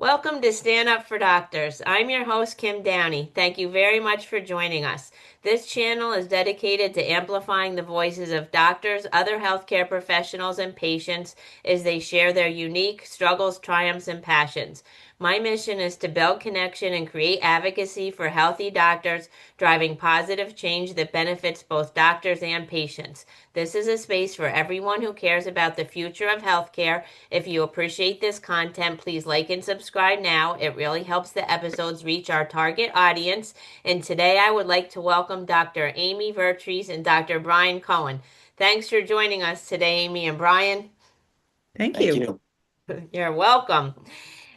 Welcome to Stand Up for Doctors. I'm your host, 𝗽𝗵𝘆𝗀𝗃. Thank you very much for joining us. This channel is dedicated to amplifying the voices of doctors, other healthcare professionals, and patients as they share their unique struggles, triumphs, and passions. My mission is to build connection and create advocacy for healthy doctors, driving positive change that benefits both doctors and patients. This is a space for everyone who cares about the future of healthcare. If you appreciate this content, please like and subscribe now. It really helps the episodes reach our target audience. And today I would like to welcome Dr. Amy Vertrees and Dr. Brian Cohen. Thanks for joining us today, Amy and Brian. Thank Thank you. you. You're welcome.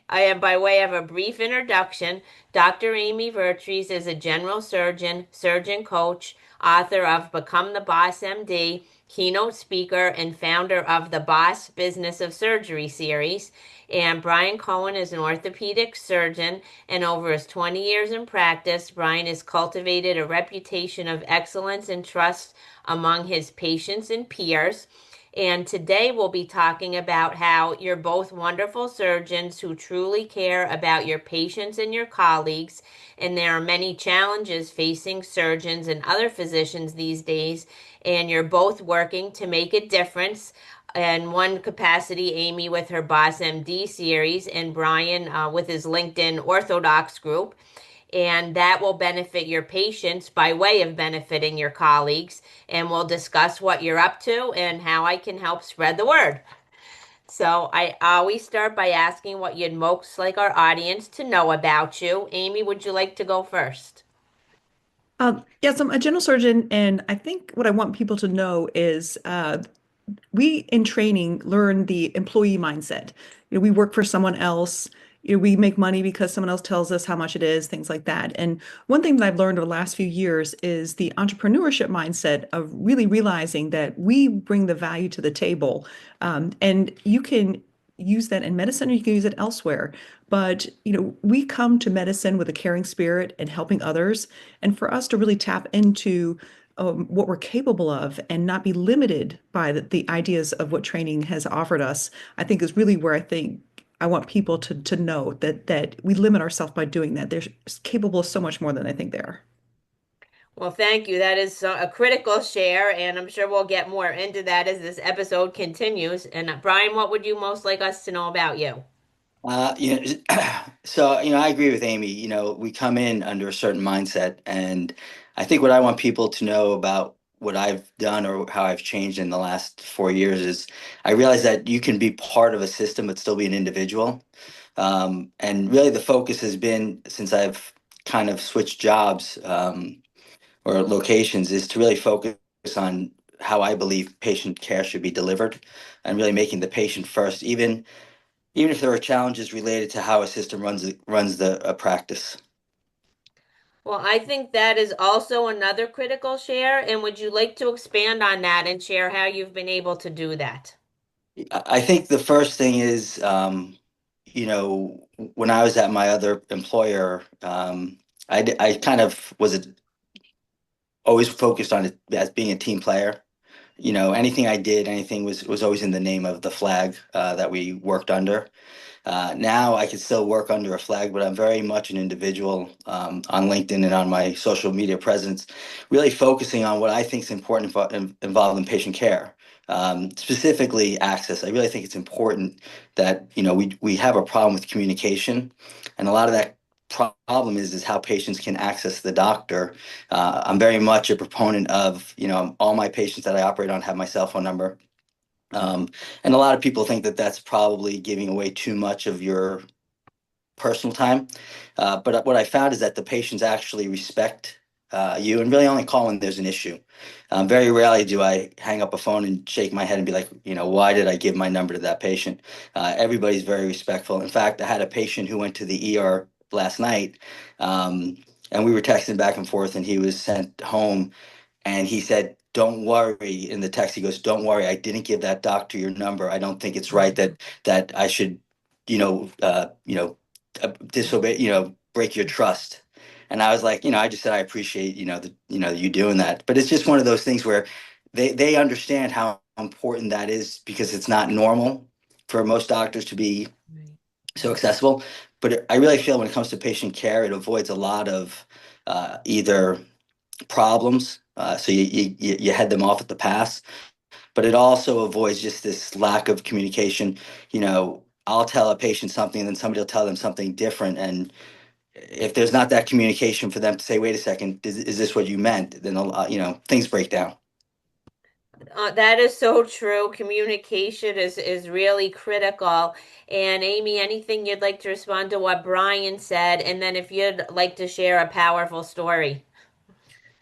I am by way of a brief introduction. Dr. Amy Vertrees is a general surgeon, surgeon coach, author of Become the Boss MD, keynote speaker, and founder of the Boss Business of Surgery series. And Brian Cohen is an orthopedic surgeon, and over his 20 years in practice, Brian has cultivated a reputation of excellence and trust among his patients and peers. And today we'll be talking about how you're both wonderful surgeons who truly care about your patients and your colleagues. And there are many challenges facing surgeons and other physicians these days. And you're both working to make a difference. In one capacity, Amy with her Boss MD series, and Brian with his LinkedIn Orthodox group, and that will benefit your patients by way of benefiting your colleagues. And we'll discuss what you're up to and how I can help spread the word. So I always start by asking what you'd most like our audience to know about you. Amy, would you like to go first? Yes, I'm a general surgeon, and I think what I want people to know is we in training learn the employee mindset. We work for someone else. We make money because someone else tells us how much it is, things like that. And one thing that I've learned over the last few years is the entrepreneurship mindset of really realizing that we bring the value to the table. And you can use that in medicine or you can use it elsewhere. But, we come to medicine with a caring spirit and helping others. And for us to really tap into what we're capable of and not be limited by the ideas of what training has offered us, I think is really where I think I want people to know that we limit ourselves by doing that. They're capable of so much more than I think they are. Well, thank you. That is a critical share, and I'm sure we'll get more into that as this episode continues. And Brian, what would you most like us to know about you? You know, I agree with Amy. We come in under a certain mindset, and I think what I want people to know about what I've done or how I've changed in the last 4 years is I realize that you can be part of a system but still be an individual. And really, the focus has been since I've kind of switched jobs or locations is to really focus on how I believe patient care should be delivered, and really making the patient first, even if there are challenges related to how a system runs the a practice. Well, I think that is also another critical share. And would you like to expand on that and share how you've been able to do that? I think the first thing is, when I was at my other employer, I kind of always focused on it as being a team player. Anything I did, anything was always in the name of the flag that we worked under. Now I can still work under a flag, but I'm very much an individual on LinkedIn and on my social media presence, really focusing on what I think is important involved in patient care, specifically access. I really think it's important that we have a problem with communication, and a lot of that problem is how patients can access the doctor. I'm very much a proponent of all my patients that I operate on have my cell phone number. And a lot of people think that that's probably giving away too much of your personal time. But what I found is that the patients actually respect you and really only call when there's an issue. Very rarely do I hang up a phone and shake my head and be like, why did I give my number to that patient? Everybody's very respectful. In fact, I had a patient who went to the ER last night, and we were texting back and forth, and he was sent home and he said, "Don't worry." In the text, he goes, "Don't worry. I didn't give that doctor your number. I don't think it's right that I should, disobey, break your trust." And I was like, I just said I appreciate, you doing that. But it's just one of those things where they understand how important that is because it's not normal for most doctors to be Right. so accessible. But I really feel when it comes to patient care, it avoids a lot of either problems, so you head them off at the pass, but it also avoids just this lack of communication. I'll tell a patient something, and then somebody will tell them something different, and if there's not that communication for them to say, wait a second, is this what you meant? Then things break down. That is so true. Communication is really critical. And Amy, anything you'd like to respond to what Brian said, and then if you'd like to share a powerful story.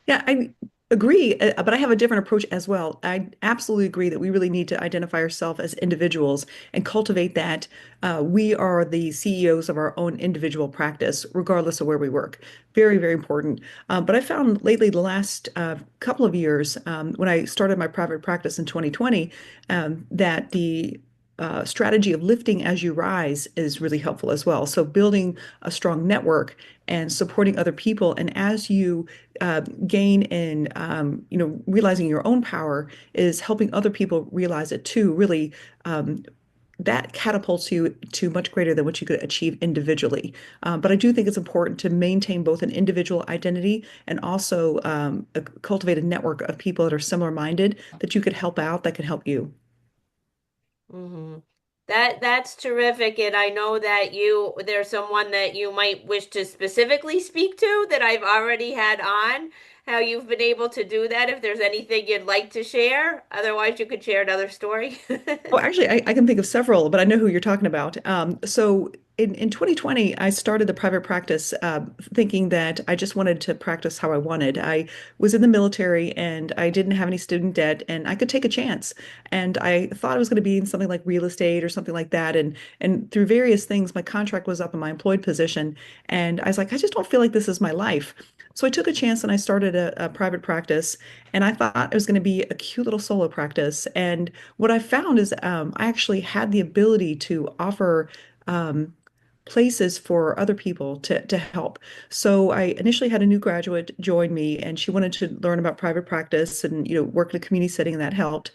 Yeah, I agree, but I have a different approach as well. I absolutely agree that we really need to identify ourselves as individuals and cultivate that we are the CEOs of our own individual practice, regardless of where we work. Very, very important. But I found lately, the last couple of years, when I started my private practice in 2020, that the strategy of lifting as you rise is really helpful as well. So building a strong network and supporting other people, and as you gain in, realizing your own power is helping other people realize it too. Really, that catapults you to much greater than what you could achieve individually. But I do think it's important to maintain both an individual identity and also cultivate a network of people that are similar minded that you could help out, that can help you. Hmm. That's terrific, and I know that there's someone that you might wish to specifically speak to that I've already had on. How you've been able to do that? If there's anything you'd like to share, otherwise you could share another story. Oh, actually, I can think of several, but I know who you're talking about. So in 2020, I started the private practice thinking that I just wanted to practice how I wanted. I was in the military and I didn't have any student debt and I could take a chance. And I thought I was going to be in something like real estate or something like that. And through various things, my contract was up in my employed position. And I was like, I just don't feel like this is my life. So I took a chance and I started a private practice. And I thought it was going to be a cute little solo practice. And what I found is I actually had the ability to offer um, places for other people to help. So I initially had a new graduate join me, and she wanted to learn about private practice and work in a community setting, and that helped.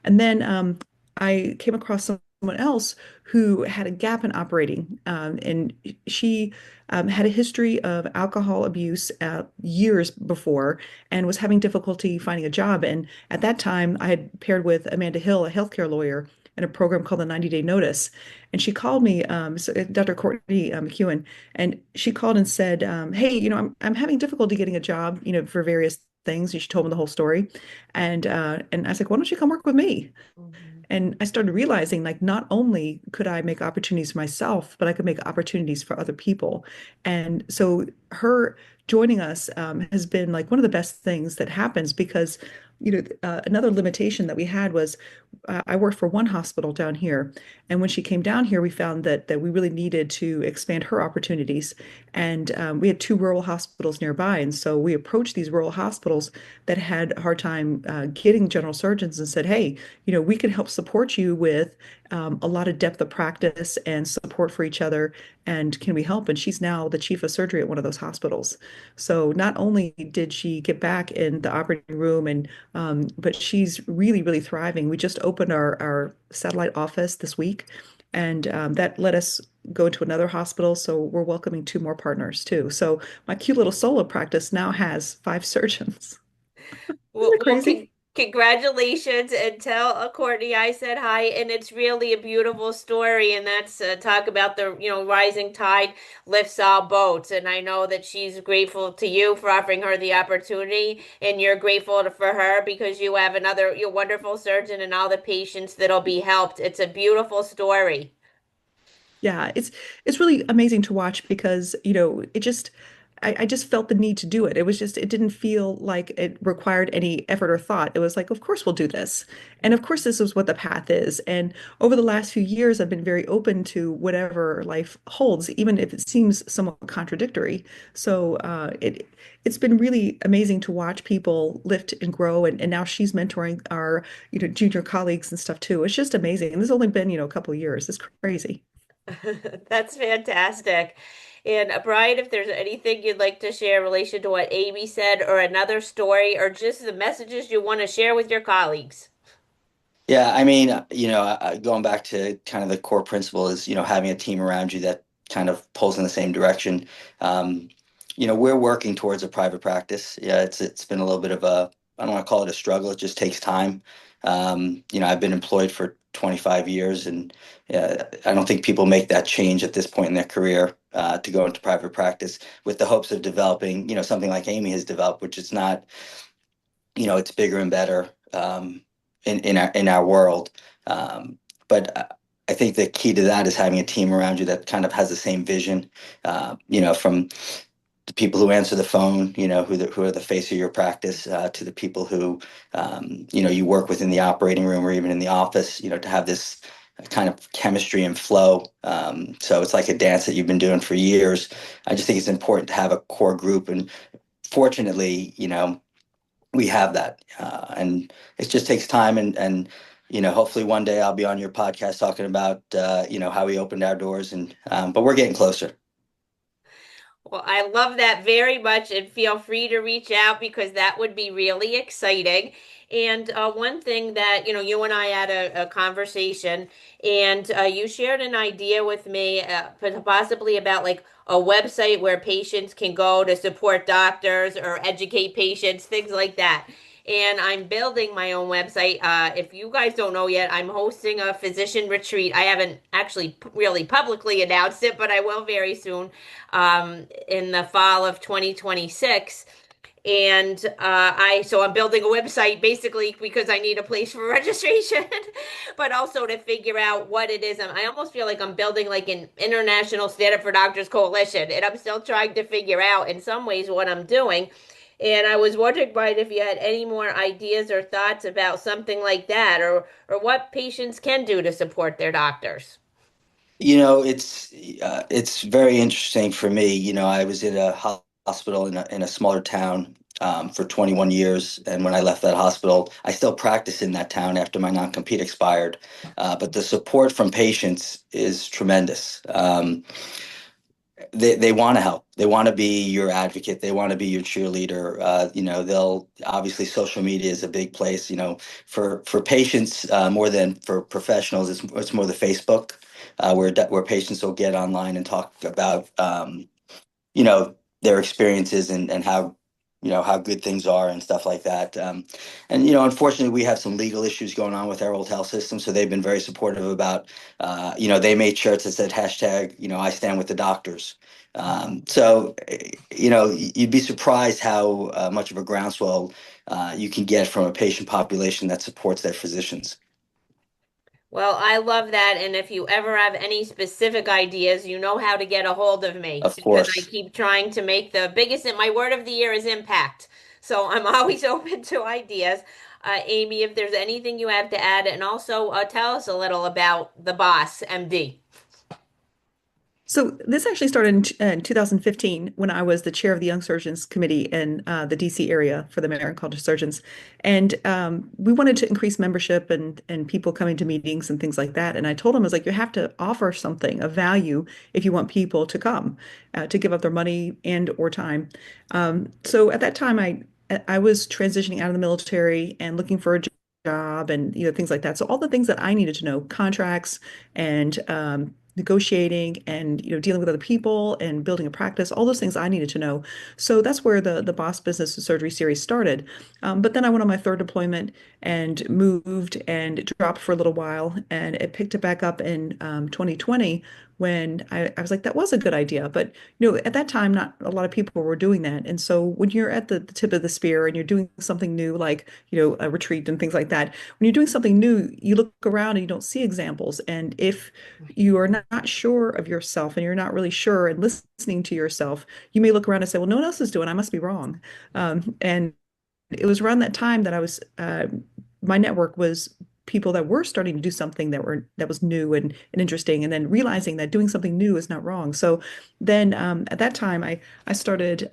And then I came across someone else who had a gap in operating, and she had a history of alcohol abuse years before and was having difficulty finding a job. And at that time, I had paired with Amanda Hill, a healthcare lawyer, in a program called the 90-Day Notice. And she called me, Dr. Courtney McEwen, and she called and said, "Hey, I'm having difficulty getting a job, for various things." And she told me the whole story. And I was like, "Why don't you come work with me?" Mhm. And I started realizing, like, not only could I make opportunities for myself, but I could make opportunities for other people. And so her joining us has been like one of the best things that happens because, another limitation that we had was I worked for one hospital down here. And when she came down here, we found that we really needed to expand her opportunities. And we had two rural hospitals nearby. And so we approached these rural hospitals that had a hard time getting general surgeons and said, "Hey, we can help support you with a lot of depth of practice and support for each other. And can we help?" And she's now the chief of surgery at one of those hospitals. So not only did she get back in the operating room, but she's really, really thriving. We just opened our satellite office this week, and that let us go to another hospital. So we're welcoming two more partners too. So my cute little solo practice now has five surgeons. Isn't Well, that crazy? congratulations, and tell Courtney I said hi. And it's really a beautiful story, and that's talk about the rising tide lifts all boats. And I know that she's grateful to you for offering her the opportunity, and you're grateful for her because you have another wonderful surgeon and all the patients that'll be helped. It's a beautiful story. Yeah, it's really amazing to watch because, I just felt the need to do it. It didn't feel like it required any effort or thought. It was like, of course we'll do this. And of course this is what the path is. And over the last few years, I've been very open to whatever life holds, even if it seems somewhat contradictory. So it's been really amazing to watch people lift and grow. And now she's mentoring our, junior colleagues and stuff too. It's just amazing. And this has only been, a couple of years. It's crazy. That's fantastic. And Brian, if there's anything you'd like to share in relation to what Amy said, or another story, or just the messages you want to share with your colleagues. Yeah, I mean, going back to kind of the core principle is, having a team around you that kind of pulls in the same direction. We're working towards a private practice. Yeah, it's been a little bit of a, I don't want to call it a struggle. It just takes time. I've been employed for 25 years, and I don't think people make that change at this point in their career to go into private practice with the hopes of developing, something like Amy has developed, which is not, it's bigger and better in our world. But I think the key to that is having a team around you that kind of has the same vision, from the people who answer the phone, who are the face of your practice, to the people who, you work with in the operating room or even in the office, to have this kind of chemistry and flow. So it's like a dance that you've been doing for years. I just think it's important to have a core group. And fortunately, we have that. And it just takes time. And hopefully one day I'll be on your podcast talking about, how we opened our doors. But we're getting closer. Well, I love that very much, and feel free to reach out because that would be really exciting. And one thing that, you and I had a conversation, and you shared an idea with me, possibly about like a website where patients can go to support doctors or educate patients, things like that. And I'm building my own website. If you guys don't know yet, I'm hosting a physician retreat. I haven't actually really publicly announced it, but I will very soon, in the fall of 2026. And so I'm building a website basically because I need a place for registration, but also to figure out what it is. I almost feel like I'm building like an international Stand Up for Doctors coalition, and I'm still trying to figure out in some ways what I'm doing. And I was wondering, Brian, if you had any more ideas or thoughts about something like that, or what patients can do to support their doctors. It's very interesting for me. I was in a hospital in a smaller town for 21 years, and when I left that hospital, I still practice in that town after my non-compete expired. But the support from patients is tremendous. They want to help. They want to be your advocate. They want to be your cheerleader. They'll obviously social media is a big place. For patients more than for professionals, it's more the Facebook where patients will get online and talk about their experiences and how good things are and stuff like that. And unfortunately, we have some legal issues going on with our old health system, so they've been very supportive about. They made shirts that said hashtag, I stand with the doctors. So you'd be surprised how much of a groundswell you can get from a patient population that supports their physicians. Well, I love that. And if you ever have any specific ideas, you know how to get a hold of me Of because I course. keep trying to make the biggest, my word of the year is impact. So I'm always open to ideas. Amy, if there's anything you have to add, and also tell us a little about the boss, MD. So this actually started in 2015 when I was the chair of the Young Surgeons Committee in the DC area for the American College of Surgeons. And we wanted to increase membership and people coming to meetings and things like that. And I told them, I was like, you have to offer something of value if you want people to come, to give up their money and or time. So at that time, I was transitioning out of the military and looking for a job and things like that. So all the things that I needed to know, contracts and negotiating and dealing with other people and building a practice, all those things I needed to know. So that's where the Boss Business Surgery series started. But then I went on my third deployment and moved and dropped for a little while, and it picked it back up in 2020 when I was like, that was a good idea. But at that time, not a lot of people were doing that. And so when you're at the tip of the spear and you're doing something new, like a retreat and things like that, when you're doing something new, you look around and you don't see examples. And if you are not sure of yourself and you're not really sure and listening to yourself, you may look around and say, well, no one else is doing it. I must be wrong. And it was around that time that my network was people that were starting to do something that was new and interesting, and then realizing that doing something new is not wrong. So then at that time, I started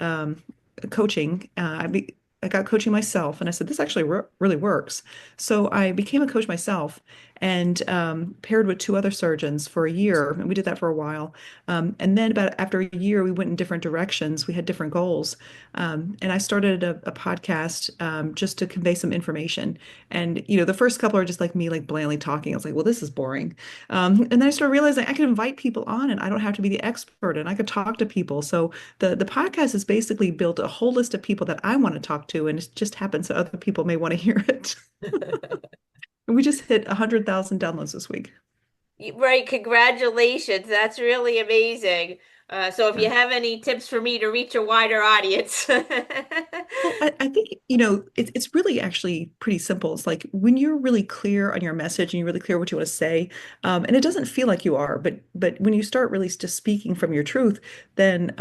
coaching. I got coaching myself, and I said, this actually really works. So I became a coach myself, and paired with two other surgeons for a year. And we did that for a while. And then about after a year, we went in different directions. We had different goals. And I started a podcast just to convey some information. And, the first couple are just like me, like blandly talking. I was like, well, this is boring. And then I started realizing I could invite people on and I don't have to be the expert and I could talk to people. So the podcast is basically built a whole list of people that I want to talk to. And it just happens that other people may want to hear it. And we just hit 100,000 downloads this week. Right, congratulations. That's really amazing. So if you have any tips for me to reach a wider audience. Well, I think, it's really actually pretty simple. It's like when you're really clear on your message and you're really clear what you want to say, and it doesn't feel like you are, but when you start really just speaking from your truth, then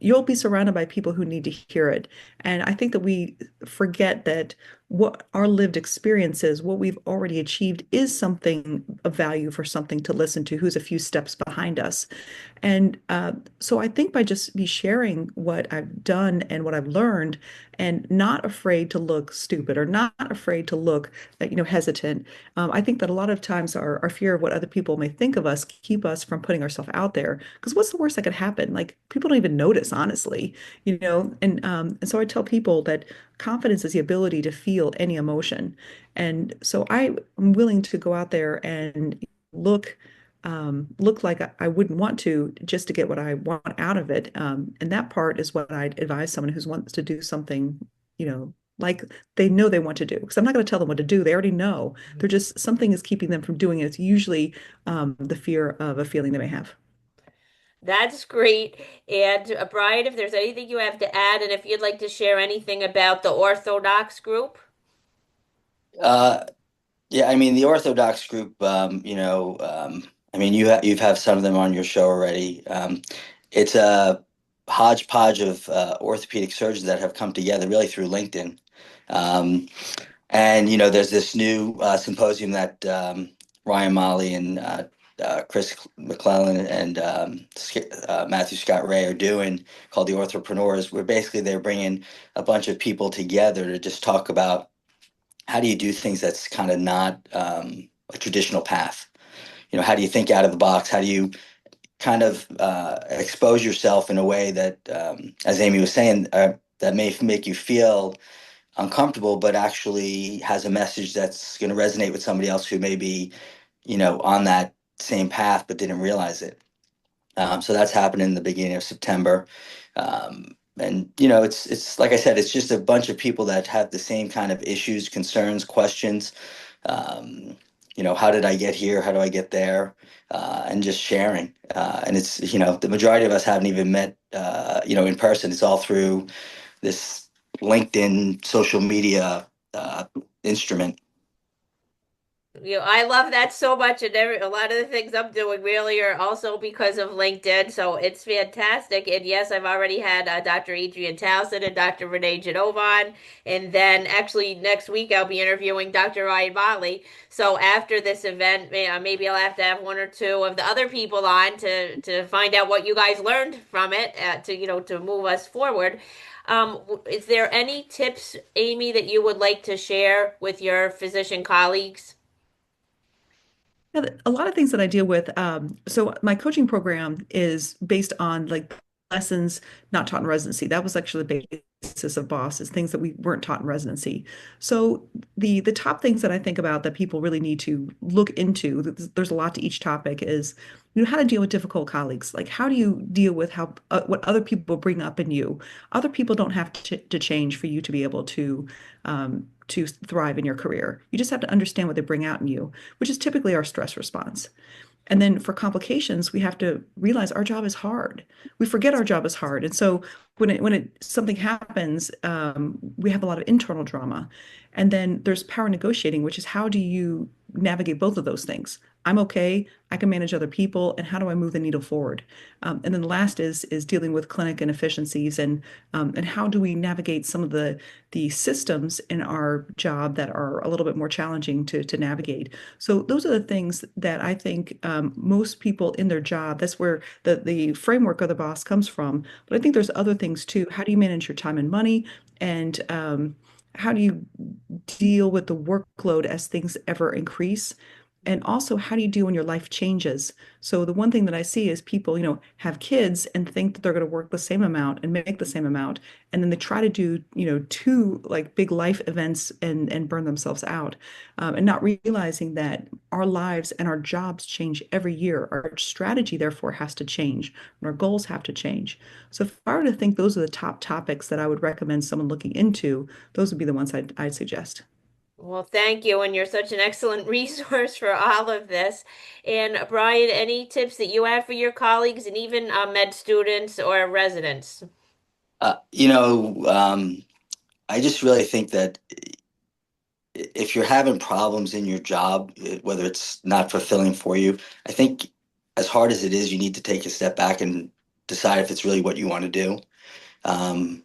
you'll be surrounded by people who need to hear it. And I think that we forget that what our lived experience is, what we've already achieved, is something of value for something to listen to who's a few steps behind us. And so I think by just be sharing what I've done and what I've learned and not afraid to look stupid or not afraid to look, hesitant. I think that a lot of times our fear of what other people may think of us keep us from putting ourselves out there. Because what's the worst that could happen? Like people don't even notice, honestly, and so I tell people that confidence is the ability to feel any emotion. And so I'm willing to go out there and look look like I wouldn't want to just to get what I want out of it. And that part is what I'd advise someone who wants to do something, like they know they want to do. Because I'm not going to tell them what to do. They already know. They're just something is keeping them from doing it. It's usually the fear of a feeling they may have. That's great. And Brian, if there's anything you have to add, and if you'd like to share anything about the Orthodox group. Uh, yeah, I mean the Orthodox group. I mean you've have some of them on your show already. It's a hodgepodge of orthopedic surgeons that have come together really through LinkedIn. Um, and there's this new symposium that Ryan Molly and Chris McClellan and Matthew Scott Ray are doing called the Entrepreneurs, where basically they're bringing a bunch of people together to just talk about how do you do things that's kind of not a traditional path. How do you think out of the box? How do you kind of expose yourself in a way that, as Amy was saying, that may make you feel uncomfortable, but actually has a message that's going to resonate with somebody else who may be, on that same path but didn't realize it. So that's happening in the beginning of September. And it's like I said, it's just a bunch of people that have the same kind of issues, concerns, questions. How did I get here? How do I get there? And just sharing. And it's, the majority of us haven't even met, in person. It's all through this LinkedIn social media instrument. I love that so much, and a lot of the things I'm doing really are also because of LinkedIn. So it's fantastic. And yes, I've already had Dr. Adrienne Towson and Dr. Renee Jdovon, and then actually next week I'll be interviewing Dr. 𝗽𝗵𝘆𝗀𝗍. So after this event, maybe I'll have to have one or two of the other people on to find out what you guys learned from it to move us forward. Is there any tips, Amy, that you would like to share with your physician colleagues? Yeah, a lot of things that I deal with. So my coaching program is based on like lessons not taught in residency. That was actually the basis of BOSS, is things that we weren't taught in residency. So the top things that I think about that people really need to look into, there's a lot to each topic, is how to deal with difficult colleagues. Like how do you deal with what other people bring up in you? Other people don't have to change for you to be able to thrive in your career. You just have to understand what they bring out in you, which is typically our stress response. And then for complications, we have to realize our job is hard. We forget our job is hard. And so when something happens, we have a lot of internal drama. And then there's power negotiating, which is how do you navigate both of those things? I'm okay, I can manage other people, and how do I move the needle forward? And then the last is dealing with clinic inefficiencies and how do we navigate some of the systems in our job that are a little bit more challenging to navigate. So those are the things that I think most people in their job, that's where the framework of the boss comes from. But I think there's other things too. How do you manage your time and money? And how do you deal with the workload as things ever increase? And also, how do you do when your life changes? So the one thing that I see is people, have kids and think that they're going to work the same amount and make the same amount, and then they try to do, two like big life events and burn themselves out, and not realizing that our lives and our jobs change every year. Our strategy, therefore, has to change, and our goals have to change. So if I were to think those are the top topics that I would recommend someone looking into, those would be the ones I'd suggest. Well, thank you. And you're such an excellent resource for all of this. And Brian, any tips that you have for your colleagues and even med students or residents? Uh, you know, um, I just really think that if you're having problems in your job, whether it's not fulfilling for you, I think as hard as it is, you need to take a step back and decide if it's really what you want to do. I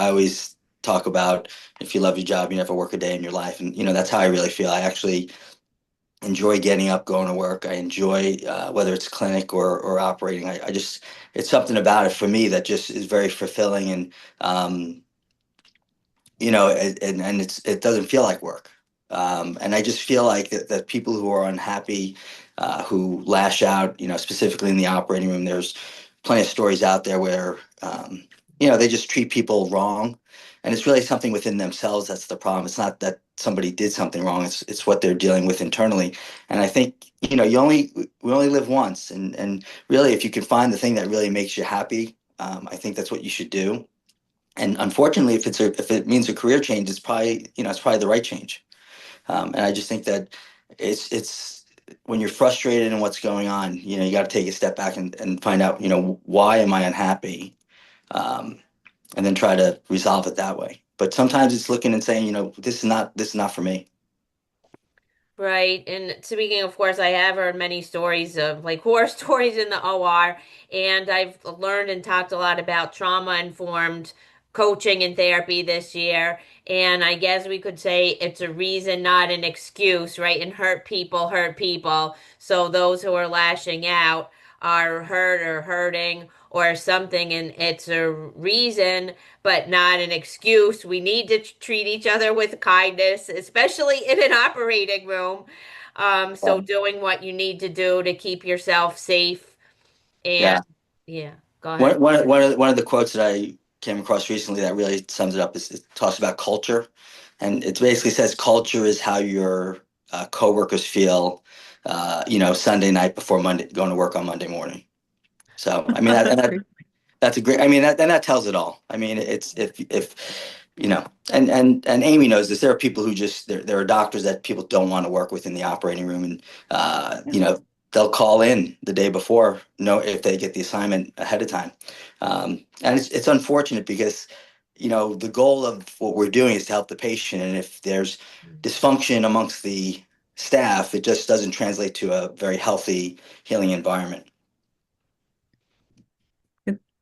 always talk about if you love your job, you never work a day in your life. And, that's how I really feel. I actually enjoy getting up, going to work. I enjoy whether it's clinic or operating. I just, it's something about it for me that just is very fulfilling. And, it doesn't feel like work. And I just feel like that people who are unhappy, who lash out, specifically in the operating room, there's plenty of stories out there where, they just treat people wrong. And it's really something within themselves that's the problem. It's not that somebody did something wrong. It's what they're dealing with internally. And I think, we only live once. And really, if you can find the thing that really makes you happy, I think that's what you should do. And unfortunately, if it means a career change, it's probably the right change. And I just think that it's when you're frustrated in what's going on, you got to take a step back and find out, why am I unhappy, um, and then try to resolve it that way. But sometimes it's looking and saying, this is not for me. Right. And speaking of course, I have heard many stories of like horror stories in the OR, and I've learned and talked a lot about trauma-informed coaching and therapy this year. And I guess we could say it's a reason, not an excuse, right? And hurt people hurt people. So those who are lashing out are hurt or hurting or something, and it's a reason but not an excuse. We need to treat each other with kindness, especially in an operating room. So Um, doing what you need to do to keep yourself safe and yeah. yeah, go ahead. One of the quotes that I came across recently that really sums it up is it talks about culture, and it basically says culture is how your coworkers feel, Sunday night before Monday, going to work on Monday morning. So I mean That's great. that's a great. I mean that tells it all. I mean it's if and Amy knows this. There are people who just there are doctors that people don't want to work with in the operating room, and they'll call in the day before, know if they get the assignment ahead of time, and it's unfortunate because the goal of what we're doing is to help the patient, and if there's dysfunction amongst the staff, it just doesn't translate to a very healthy healing environment.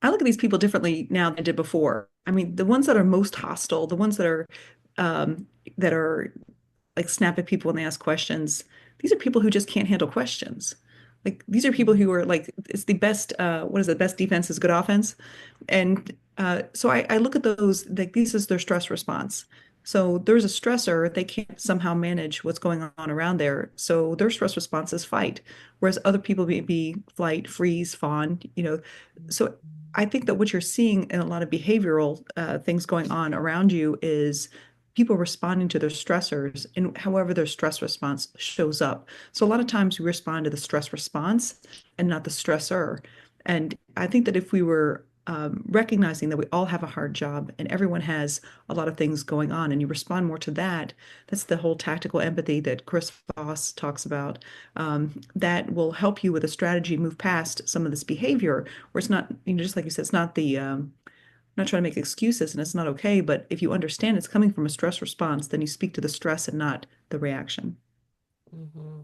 I look at these people differently now than I did before. I mean, the ones that are most hostile, the ones um, that are like snap at people when they ask questions. These are people who just can't handle questions. Like these are people who are like, it's the best, what is it? Best defense is good offense. And so I look at those, like this is their stress response. So there's a stressor, they can't somehow manage what's going on around there. So their stress response is fight, whereas other people may be flight, freeze, fawn. So I think that what you're seeing in a lot of behavioral things going on around you is people responding to their stressors and however their stress response shows up. So a lot of times we respond to the stress response and not the stressor. And I think that if we were recognizing that we all have a hard job and everyone has a lot of things going on, and you respond more to that, that's the whole tactical empathy that Chris Voss talks about. That will help you with a strategy move past some of this behavior where it's not, just like you said, it's not not trying to make excuses and it's not okay, but if you understand it's coming from a stress response, then you speak to the stress and not the reaction. Hmm.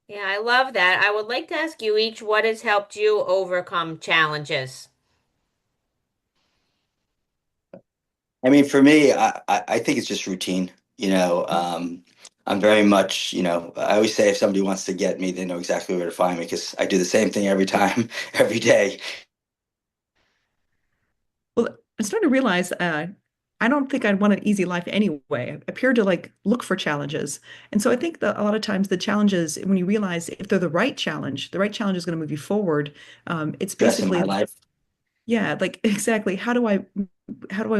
Yeah, I love that. I would like to ask you each what has helped you overcome challenges. I mean, for me, I think it's just routine. I'm very much, I always say if somebody wants to get me, they know exactly where to find me because I do the same thing every time, every day. Well, I'm starting to realize I don't think I'd want an easy life anyway. I appear to like look for challenges. And so I think that a lot of times the challenges, when you realize if they're the right challenge is going to move you forward. It's Stress in my basically, life. yeah, like exactly. How do I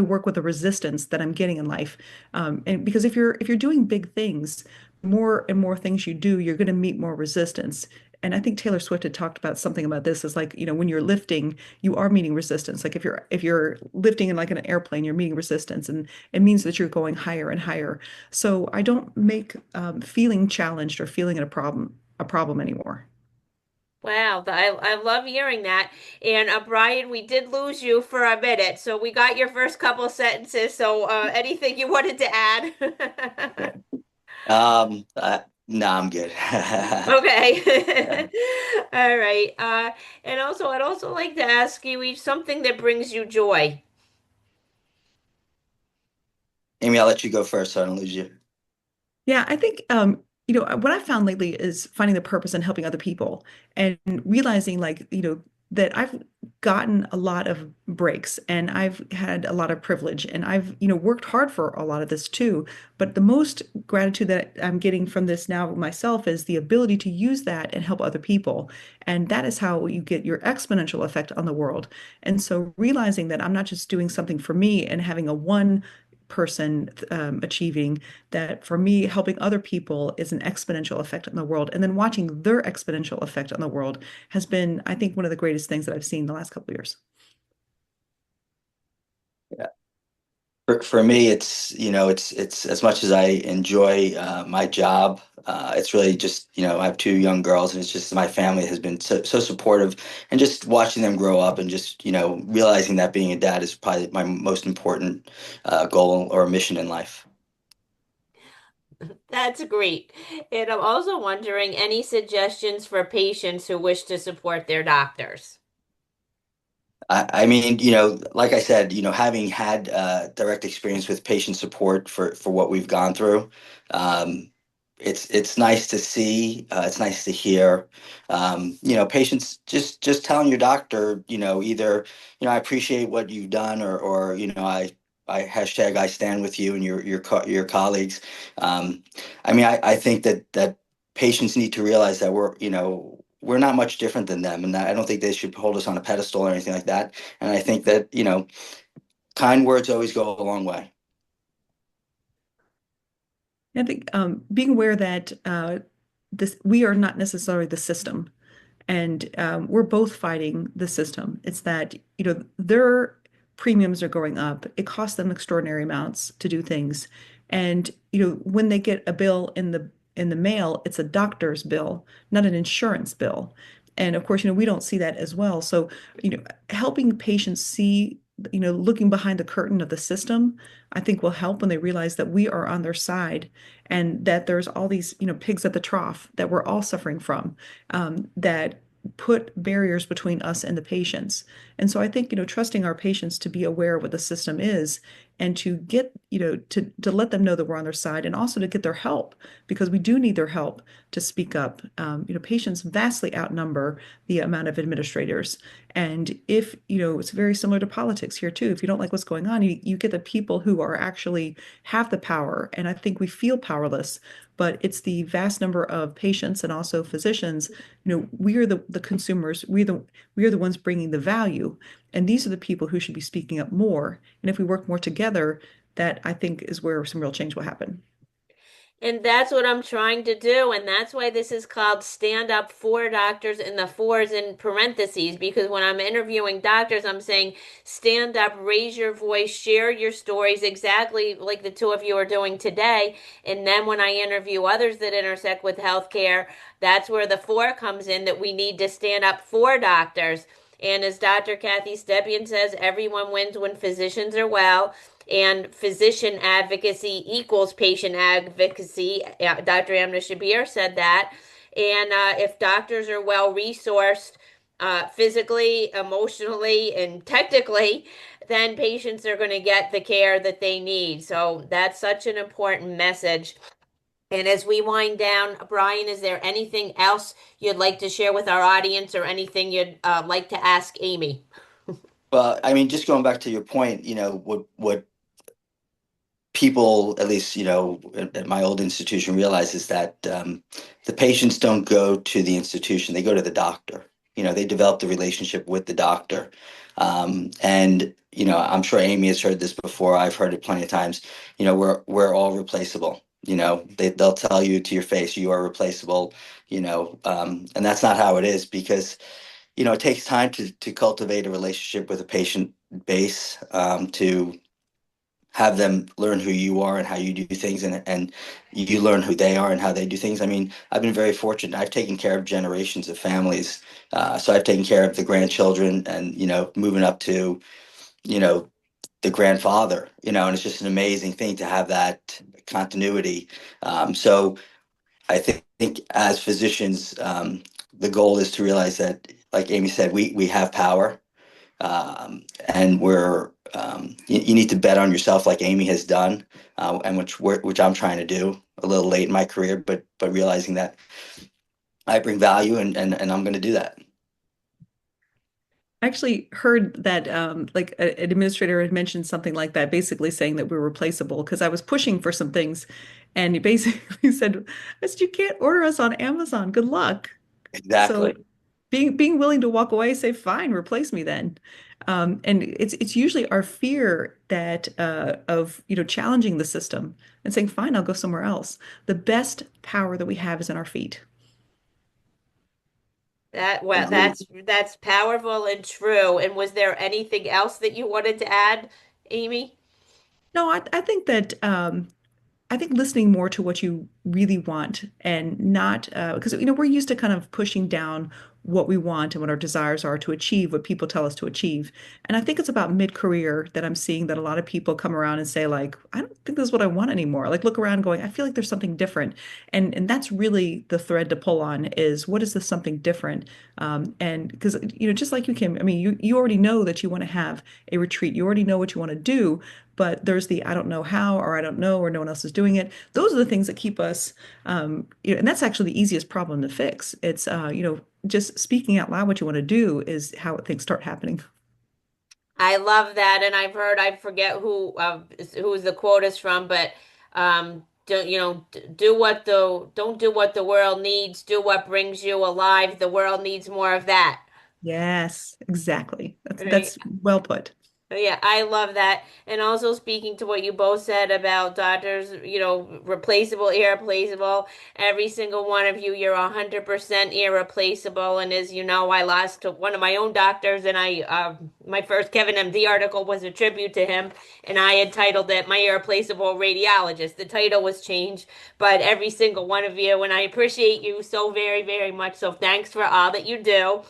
work with the resistance that I'm getting in life? And because if you're doing big things, more and more things you do, you're going to meet more resistance. And I think Taylor Swift had talked about something about this is like, when you're lifting, you are meeting resistance. Like if you're lifting in like an airplane, you're meeting resistance, and it means that you're going higher and higher. So I don't make feeling challenged or feeling it a problem anymore. Wow, I love hearing that. And Brian, we did lose you for a minute, so we got your first couple sentences. So anything you wanted to add? No, I'm good. Okay. All right. And also, I'd also like to ask you something that brings you joy. Amy, I'll let you go first so I don't lose you. Yeah, I think what I've found lately is finding the purpose in helping other people and realizing like, that I've gotten a lot of breaks and I've had a lot of privilege and I've, worked hard for a lot of this too. But the most gratitude that I'm getting from this now myself is the ability to use that and help other people. And that is how you get your exponential effect on the world. And so realizing that I'm not just doing something for me and having a one person achieving that for me, helping other people is an exponential effect on the world. And then watching their exponential effect on the world has been, I think, one of the greatest things that I've seen the last couple of years. Yeah. For me, it's as much as I enjoy my job, it's really just, I have two young girls, and it's just my family has been so supportive, and just watching them grow up, and just, realizing that being a dad is probably my most important goal or mission in life. That's great. And I'm also wondering any suggestions for patients who wish to support their doctors. I mean, like I said, having had direct experience with patient support for what we've gone through, um, it's nice to see. It's nice to hear. Patients just telling your doctor, either, I appreciate what you've done, or I hashtag I stand with you and your colleagues. I mean, I think that patients need to realize that we're not much different than them, and that I don't think they should hold us on a pedestal or anything like that. And I think that, kind words always go a long way. I think being aware that this we are not necessarily the system, and we're both fighting the system. It's that, their premiums are going up. It costs them extraordinary amounts to do things. And, when they get a bill in the mail, it's a doctor's bill, not an insurance bill. And of course, we don't see that as well. So, helping patients see, looking behind the curtain of the system, I think will help when they realize that we are on their side and that there's all these, pigs at the trough that we're all suffering from, that put barriers between us and the patients. And so I think, trusting our patients to be aware of what the system is and to get, to let them know that we're on their side and also to get their help because we do need their help to speak up. Patients vastly outnumber the amount of administrators. And if, it's very similar to politics here too. If you don't like what's going on, you get the people who are actually have the power. And I think we feel powerless, but it's the vast number of patients and also physicians. We are the consumers. We are the ones bringing the value, and these are the people who should be speaking up more. And if we work more together, that I think is where some real change will happen. And that's what I'm trying to do. And that's why this is called Stand Up for Doctors, and the fours in parentheses, because when I'm interviewing doctors, I'm saying stand up, raise your voice, share your stories exactly like the two of you are doing today. And then when I interview others that intersect with healthcare, that's where the four comes in, that we need to stand up for doctors. And as Dr. Kathy Stepien says, everyone wins when physicians are well, and physician advocacy equals patient advocacy. Dr. 𝗵𝘆𝗀𝗃𝗃 said that. And if doctors are well resourced physically, emotionally, and technically, then patients are going to get the care that they need. So that's such an important message. And as we wind down, Brian, is there anything else you'd like to share with our audience, or anything you'd like to ask Amy? Well, I mean, just going back to your point, what people, at least, at my old institution, realize is that the patients don't go to the institution, they go to the doctor. They develop the relationship with the doctor. And, I'm sure Amy has heard this before. I've heard it plenty of times. We're all replaceable. They'll tell you to your face, you are replaceable, and that's not how it is, because it takes time to cultivate a relationship with a patient base, to have them learn who you are and how you do things, and you learn who they are and how they do things. I mean, I've been very fortunate. I've taken care of generations of families. So I've taken care of the grandchildren, and, moving up to, you know, the grandfather, and it's just an amazing thing to have that continuity. So I think as physicians, the goal is to realize that, like Amy said, we have power, and you need to bet on yourself, like Amy has done, and which I'm trying to do a little late in my career, but realizing that I bring value, and I'm going to do that. I actually heard that like an administrator had mentioned something like that, basically saying that we're replaceable because I was pushing for some things, and he basically said, "I said, you can't order us on Amazon. Good luck." So Exactly. being willing to walk away, say, fine, replace me then. And it's usually our fear that of challenging the system and saying, fine, I'll go somewhere else. The best power that we have is in our feet. Agreed. That's powerful and true. And was there anything else that you wanted to add, Amy? No, I think that I think listening more to what you really want and not because we're used to kind of pushing down what we want and what our desires are to achieve what people tell us to achieve. And I think it's about mid-career that I'm seeing that a lot of people come around and say like, I don't think this is what I want anymore. Like look around going, I feel like there's something different. And that's really the thread to pull on is what is this something different? And because just like you, Kim, I mean, you already know that you want to have a retreat. You already know what you want to do, but there's the I don't know how, or I don't know, or no one else is doing it. Those are the things that keep us, and that's actually the easiest problem to fix. It's, just speaking out loud what you want to do is how things start happening. I love that, and I forget who the quote is from, but don't do what the world needs, do what brings you alive. The world needs more of that. Yes, exactly. That's Right? that's well put. Yeah, I love that. And also speaking to what you both said about doctors, replaceable, irreplaceable. Every single one of you, you're 100% irreplaceable. And as you know, I lost one of my own doctors, and my first Kevin MD article was a tribute to him, and I had titled it "My Irreplaceable Radiologist." The title was changed, but every single one of you, and I appreciate you so very, very much. So thanks for all that you do.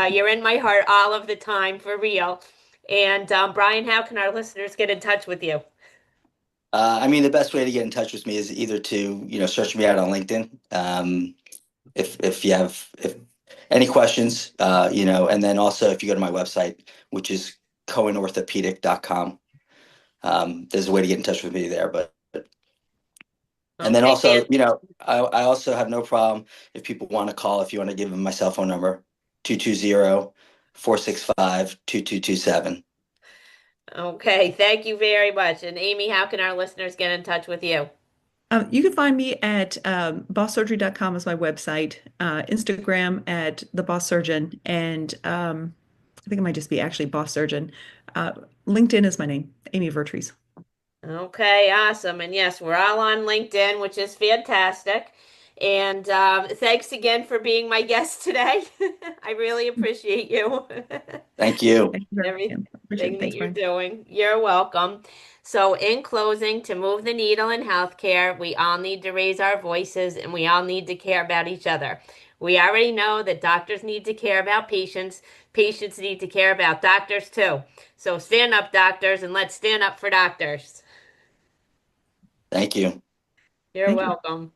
You're in my heart all of the time, for real. And Brian, how can our listeners get in touch with you? I mean, the best way to get in touch with me is either to, search me out on LinkedIn. If you have any questions, and then also if you go to my website, which is cohenorthopedic.com, there's a way to get in touch with me there. And then Okay, also, I also have no problem if people want to call, if you want to give them my cell phone number, 220-465-2227. okay, thank you very much. And Amy, how can our listeners get in touch with you? You can find me at bosssurgery.com is my website, Instagram at the Boss Surgeon, and I think it might just be actually Boss Surgeon. Uh, LinkedIn is my name, Amy Vertrees. Okay, awesome. And yes, we're all on LinkedIn, which is fantastic. And thanks again for being my guest today. I really appreciate you. Thank you. Thank you very much, Kim. Appreciate Everything it. that Thanks, you're Brian. doing. You're welcome. So, in closing, to move the needle in healthcare, we all need to raise our voices and we all need to care about each other. We already know that doctors need to care about patients. Patients need to care about doctors too. So, stand up, doctors, and let's stand up for doctors. Thank you. You're Thank you. welcome.